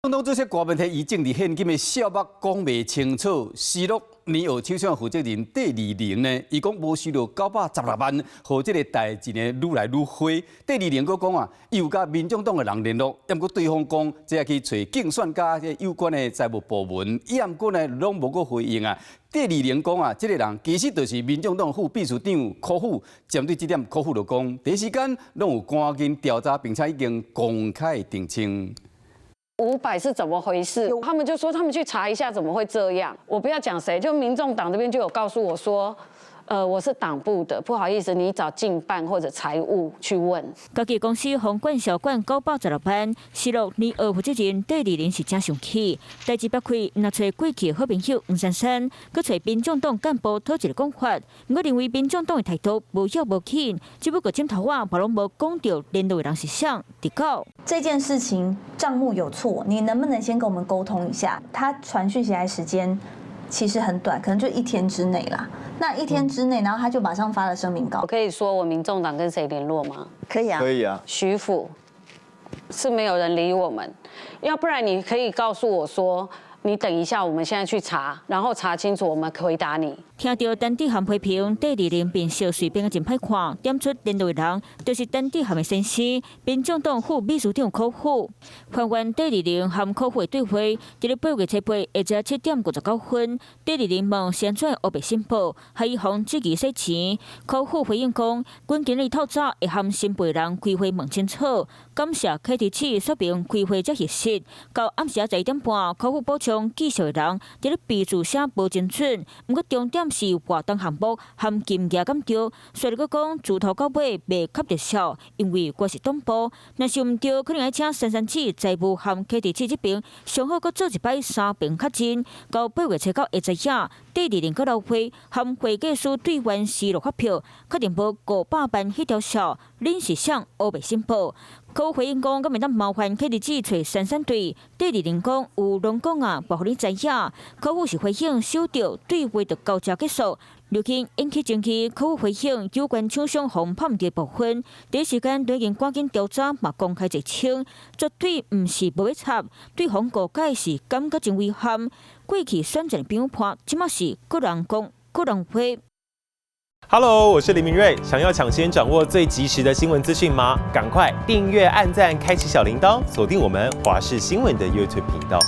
总统这些大问题，以政治现金的小目讲未清楚。四六年后首相负责人戴立宁呢，伊讲无收到916万，和这个代志呢愈来愈火。戴立宁佫讲啊，伊有甲民众党的人联络，但过对方讲，这要去找竞选甲有关的财务部门，伊毋过呢拢无个回应啊。戴立宁讲啊，这个人其实就是民众党副秘书长柯虎。针对这点，柯虎就讲，第一时间拢有赶紧调查，并且已经公开澄清。500是怎么回事？他们就说他们去查一下，怎么会这样？我不要讲谁，就民众党这边就有告诉我说，我是党部的，不好意思，你找竞办或者财务去问。家己公司宏观小管916万，4年2负责人戴立宁是真生气。代志曝开，若找过去好朋友黄珊珊，佮找民众党干部讨一个讲法。我认为民众党的态度无要无紧，只不过枕头话嘛拢无讲到联络的人是谁。直到这件事情账目有错，你能不能先跟我们沟通一下？他传讯息来时间其实很短，可能就1天之内啦。那1天之内，然后他就马上发了声明稿。我可以说我民众党跟谁联络吗？可以啊，可以啊。徐府是没有人理我们，要不然你可以告诉我说，你等一下，我们现在去查，然后查清楚，我们回答你。听到陈志涵批评戴立宁并小水变个真歹看，点出联络的人就是陈志涵的先生，民众党副秘书长柯虎。还原戴立宁和柯虎的对话，伫咧8月7日下昼7点59分，戴立宁问先转黑白申报，还伊方自己洗钱。柯虎回应讲，阮今日透早会和申报人开会问清楚，感谢开提起说明开会才核实。到暗时11点半，柯虎补充记者的人伫咧备注写无精准，毋过重点是活动项目含金额敢对，所以佫讲自头到尾未恰得效，因为我是党部，若是毋对，可能要请珊珊市财务含开提起这边上好佫做一摆3边确认。到8月7日会知影，戴立宁佫老会含会计师对完失落发票，确定无500万迄条数，恁是谁黑白申报？柯回应讲，敢会当麻烦开提起找珊珊队。戴立宁讲有拢讲啊，不互你知影。柯虎是回应收到对话就到这结束。如今引起争议，柯虎回应有关厂商防判的部分，第一时间对应赶紧调查，嘛公开澄清，绝对毋是无要插。对方告解是感觉真遗憾。过去选战评判，即马是个人讲个人会。Hello， 我是林明瑞。想要抢先掌握最及时的新闻资讯吗？赶快订阅、按赞、开启小铃铛，锁定我们华视新闻的 YouTube 频道。